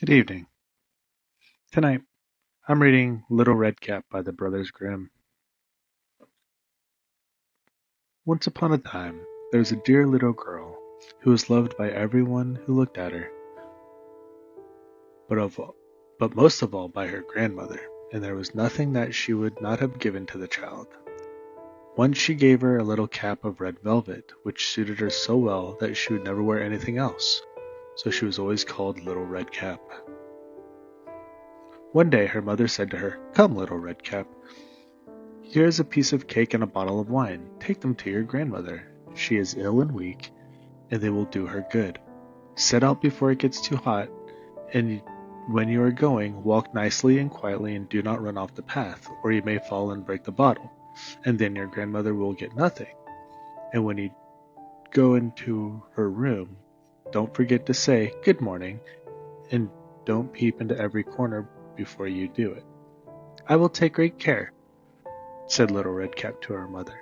Good evening. Tonight, I'm reading Little Red Cap by the Brothers Grimm. Once upon a time, there was a dear little girl who was loved by everyone who looked at her, but but most of all by her grandmother, and there was nothing that she would not have given to the child. Once she gave her a little cap of red velvet, which suited her so well that she would never wear anything else, so she was always called Little Red Cap. One day her mother said to her, "Come, Little Red Cap. Here is a piece of cake and a bottle of wine. Take them to your grandmother. She is ill and weak, and they will do her good. Set out before it gets too hot, and when you are going, walk nicely and quietly and do not run off the path, or you may fall and break the bottle, and then your grandmother will get nothing. And when you go into her room, don't forget to say, 'Good morning,' and don't peep into every corner before you do it." "I will take great care," said Little Red Cap to her mother,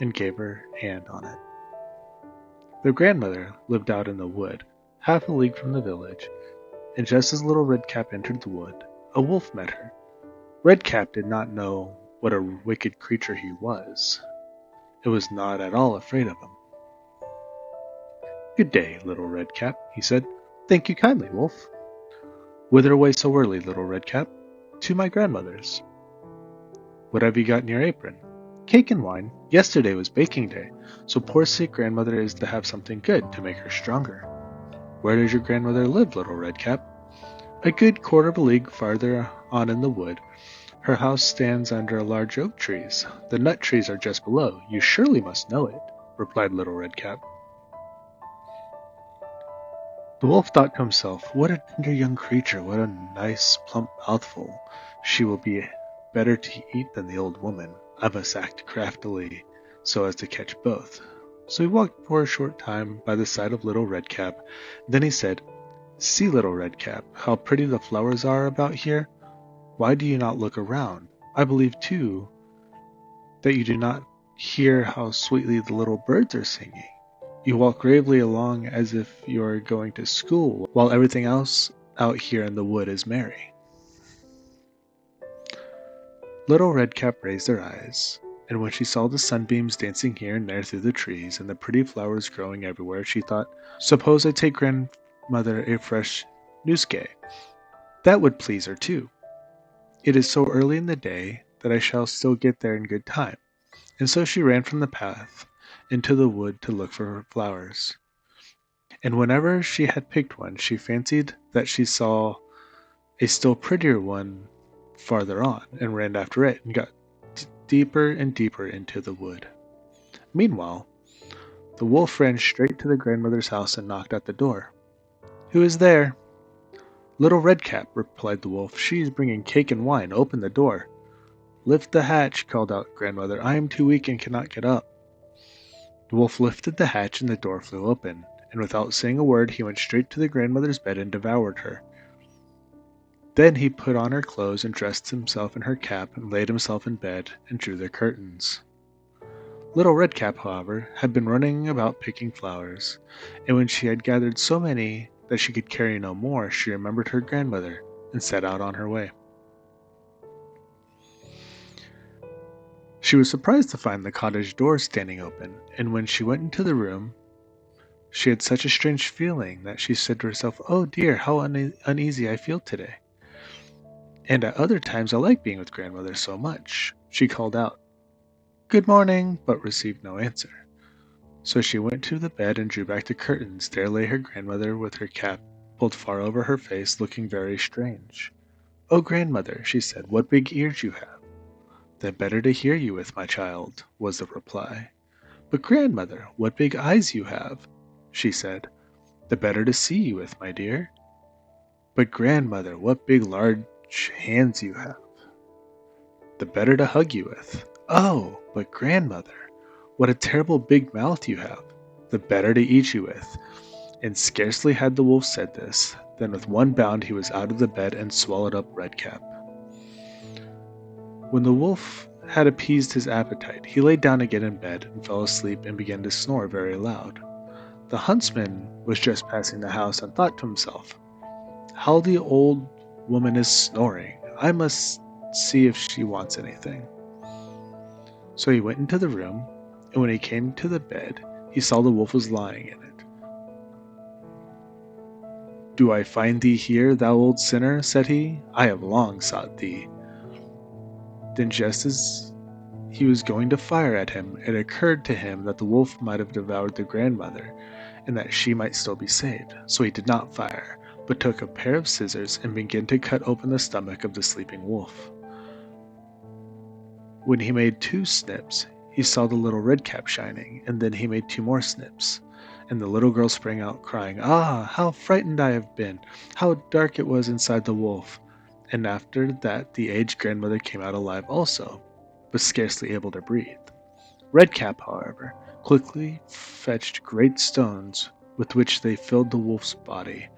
and gave her hand on it. Their grandmother lived out in the wood, half a league from the village, and just as Little Red Cap entered the wood, a wolf met her. Red Cap did not know what a wicked creature he was, and was not at all afraid of him. "Good day, Little Red Cap," he said. "Thank you kindly, Wolf." "Whither away so early, Little Red Cap?" "To my grandmother's." "What have you got in your apron?" "Cake and wine. Yesterday was baking day, so poor sick grandmother is to have something good to make her stronger." "Where does your grandmother live, Little Red Cap?" "A good quarter of a league farther on in the wood. Her house stands under large oak trees. The nut trees are just below. You surely must know it," replied Little Red Cap. The wolf thought to himself, "What a tender young creature, what a nice plump mouthful. She will be better to eat than the old woman. I must act craftily so as to catch both." So he walked for a short time by the side of Little Red Cap. Then he said, "See, Little Red Cap, how pretty the flowers are about here. Why do you not look around? I believe, too, that you do not hear how sweetly the little birds are singing. You walk gravely along as if you are going to school, while everything else out here in the wood is merry." Little Red Cap raised her eyes, and when she saw the sunbeams dancing here and there through the trees, and the pretty flowers growing everywhere, she thought, "Suppose I take grandmother a fresh noosgay. That would please her too. It is so early in the day that I shall still get there in good time." And so she ran from the path into the wood to look for flowers. And whenever she had picked one, she fancied that she saw a still prettier one farther on, and ran after it, and got deeper and deeper into the wood. Meanwhile, the wolf ran straight to the grandmother's house and knocked at the door. "Who is there?" "Little Red Cap," replied the wolf. "She is bringing cake and wine. Open the door." "Lift the hatch," called out grandmother. "I am too weak and cannot get up." The wolf lifted the hatch and the door flew open, and without saying a word he went straight to the grandmother's bed and devoured her. Then he put on her clothes and dressed himself in her cap and laid himself in bed and drew the curtains. Little Red Cap, however, had been running about picking flowers, and when she had gathered so many that she could carry no more, she remembered her grandmother and set out on her way. She was surprised to find the cottage door standing open, and when she went into the room, she had such a strange feeling that she said to herself, "Oh dear, how uneasy I feel today. And at other times I like being with grandmother so much." She called out, "Good morning," but received no answer. So she went to the bed and drew back the curtains. There lay her grandmother with her cap pulled far over her face, looking very strange. "Oh, grandmother," she said, "what big ears you have." "The better to hear you with, my child," was the reply. "But grandmother, what big eyes you have," she said. "The better to see you with, my dear." "But grandmother, what big large hands you have." "The better to hug you with." "Oh, but grandmother, what a terrible big mouth you have." "The better to eat you with." And scarcely had the wolf said this, than with one bound he was out of the bed and swallowed up Redcap. When the wolf had appeased his appetite, he lay down again in bed and fell asleep and began to snore very loud. The huntsman was just passing the house and thought to himself, How the old woman is snoring. I must see if she wants anything. So he went into the room, and when he came to the bed, he saw the wolf was lying in it. Do I find thee here, thou old sinner? Said he. I have long sought thee. Then, just as he was going to fire at him, it occurred to him that the wolf might have devoured the grandmother, and that she might still be saved. So he did not fire, but took a pair of scissors and began to cut open the stomach of the sleeping wolf. When he made 2 snips, he saw the little red cap shining, and then he made 2 more snips. And the little girl sprang out, crying, Ah, how frightened I have been! How dark it was inside the wolf! And after that the aged grandmother came out alive also, but scarcely able to breathe. Redcap, however, quickly fetched great stones, with which they filled the wolf's body,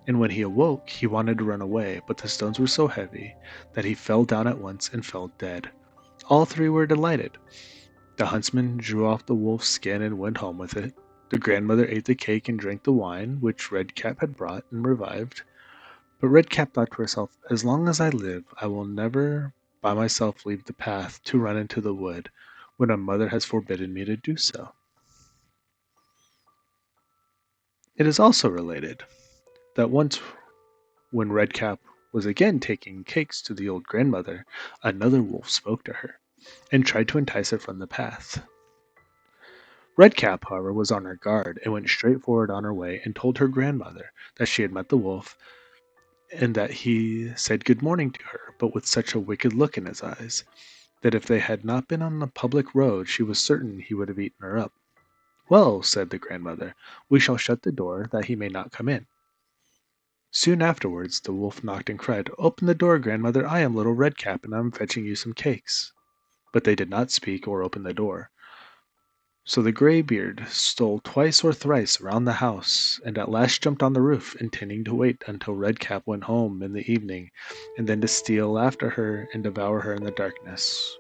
and when he awoke he wanted to run away, but the stones were so heavy that he fell down at once and fell dead. All 3 were delighted. The huntsman drew off the wolf's skin and went home with it. The grandmother ate the cake and drank the wine which Redcap had brought and revived. But Redcap thought to herself, As long as I live, I will never by myself leave the path to run into the wood when a mother has forbidden me to do so. It is also related that once when Redcap was again taking cakes to the old grandmother, another wolf spoke to her and tried to entice her from the path. Redcap, however, was on her guard and went straight forward on her way and told her grandmother that she had met the wolf and that he said good morning to her, but with such a wicked look in his eyes that if they had not been on the public road she was certain he would have eaten her up. Well, said the grandmother, we shall shut the door that he may not come in. Soon afterwards the wolf knocked and cried, Open the door, grandmother, I am little Redcap, and I am fetching you some cakes. But they did not speak or open the door. So the graybeard stole twice or thrice around the house, and at last jumped on the roof, intending to wait until Redcap went home in the evening, and then to steal after her and devour her in the darkness.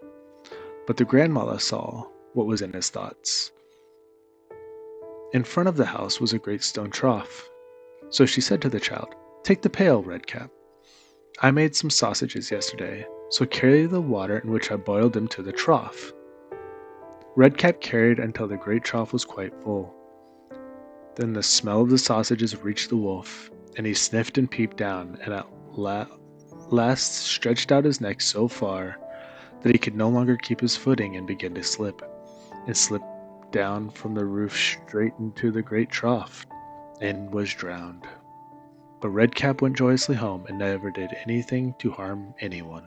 But the grandmother saw what was in his thoughts. In front of the house was a great stone trough. So she said to the child, Take the pail, Redcap. I made some sausages yesterday, so carry the water in which I boiled them to the trough. Redcap carried until the great trough was quite full. Then the smell of the sausages reached the wolf, and he sniffed and peeped down, and at last stretched out his neck so far that he could no longer keep his footing and began to slip, and slipped down from the roof straight into the great trough, and was drowned. But Redcap went joyously home and never did anything to harm anyone.